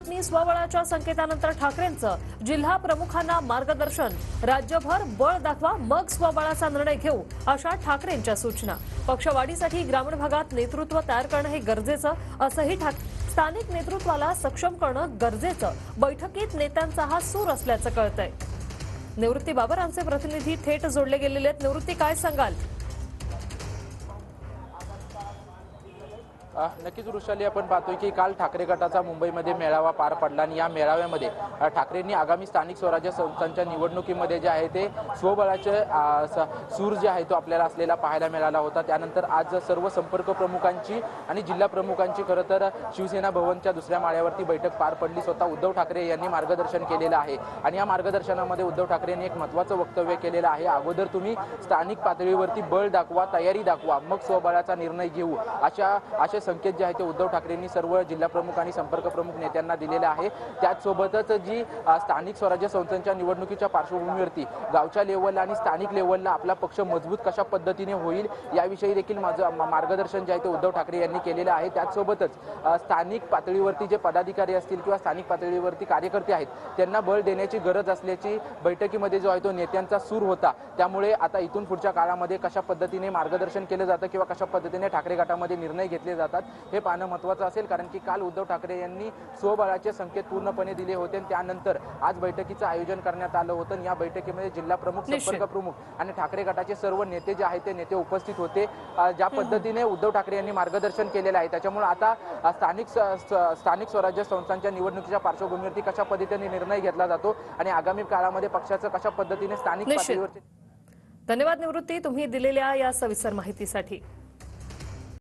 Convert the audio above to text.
बातमी स्वबळाच्या संकेतानंतर ठाकरेंचं जिल्हा प्रमुखांना मार्गदर्शन। राज्यभर बळ दाखवा मग स्वबळाचा निर्णय घेऊ अशा ठाकरेंच्या सूचना। पक्षवाढीसाठी ग्रामीण भागात नेतृत्व तयार करणं हे गरजेचं असंही स्थानिक नेतृत्वाला सक्षम करणं गरजेचं बैठकीत नेत्यांचा हा सूर असल्याचं कळतंय। निवृत्ती बाबर आमचे प्रतिनिधी थेट जोडले गेलेले आहेत। निवृत्ती, काय सांगाल? नक्कीच वृषाली, आपण पाहतोय की काल ठाकरे गटाचा मुंबईमध्ये मेळावा पार पडला आणि या मेळाव्यामध्ये ठाकरेंनी आगामी स्थानिक स्वराज्य संस्थांच्या निवडणुकीमध्ये जे आहे ते स्वबळाचे सूर जे आहे तो आपल्याला असलेला पाहायला मिळाला होता। त्यानंतर आज सर्व संपर्क प्रमुखांची आणि जिल्हा प्रमुखांची खरं तर शिवसेना भवनच्या दुसऱ्या माळ्यावरती बैठक पार पडली। स्वतः उद्धव ठाकरे यांनी मार्गदर्शन केलेलं आहे आणि या मार्गदर्शनामध्ये उद्धव ठाकरेंनी एक महत्त्वाचं वक्तव्य केलेलं आहे। अगोदर तुम्ही स्थानिक पातळीवरती बळ दाखवा, तयारी दाखवा, मग स्वबळाचा निर्णय घेऊ अशा संकेत जे आहे ते उद्धव ठाकरेंनी सर्व जिल्हा प्रमुख आणि संपर्क प्रमुख नेत्यांना दिलेले आहे। त्याचसोबतच जी स्थानिक स्वराज्य संस्थांच्या निवडणुकीच्या पार्श्वभूमीवरती गावच्या लेवलला आणि स्थानिक लेवलला आपला पक्ष मजबूत कशा पद्धतीने होईल याविषयी देखील मार्गदर्शन जे आहे ते उद्धव ठाकरे यांनी केलेलं आहे। त्याचसोबतच स्थानिक पातळीवरती जे पदाधिकारी असतील किंवा स्थानिक पातळीवरती कार्यकर्ते आहेत त्यांना बळ देण्याची गरज असल्याची बैठकीमध्ये जो आहे तो नेत्यांचा सूर होता। त्यामुळे आता इथून पुढच्या काळामध्ये कशा पद्धतीने मार्गदर्शन केलं जातं किंवा कशा पद्धतीने ठाकरे गटामध्ये निर्णय घेतले जातात हे पाहणं महत्त्वाचं असेल, कारण की काल उद्धव ठाकरे यांनी स्वबळाचे संकेत पूर्णपणे दिले होते आणि त्यानंतर आज बैठकीचं आयोजन करण्यात आलं होतं। या बैठकीमध्ये जिल्हा प्रमुख, संपर्क प्रमुख आणि ठाकरे गटाचे सर्व नेते जे आहेत ते नेते उपस्थित होते। ज्या पद्धतीने उद्धव ठाकरे यांनी मार्गदर्शन केलेलं आहे त्याच्यामुळे आता स्थानिक स्वराज्य संस्थांच्या निवडणुकीच्या पार्श्वभूमीवरती कशा पद्धतीने निर्णय घेतला जातो आणि आगामी काळामध्ये पक्षाचं कशा पद्धतीने स्थानिक पातळीवर। धन्यवाद निवृत्ती, तुम्ही दिलेल्या या सविस्तर माहितीसाठी।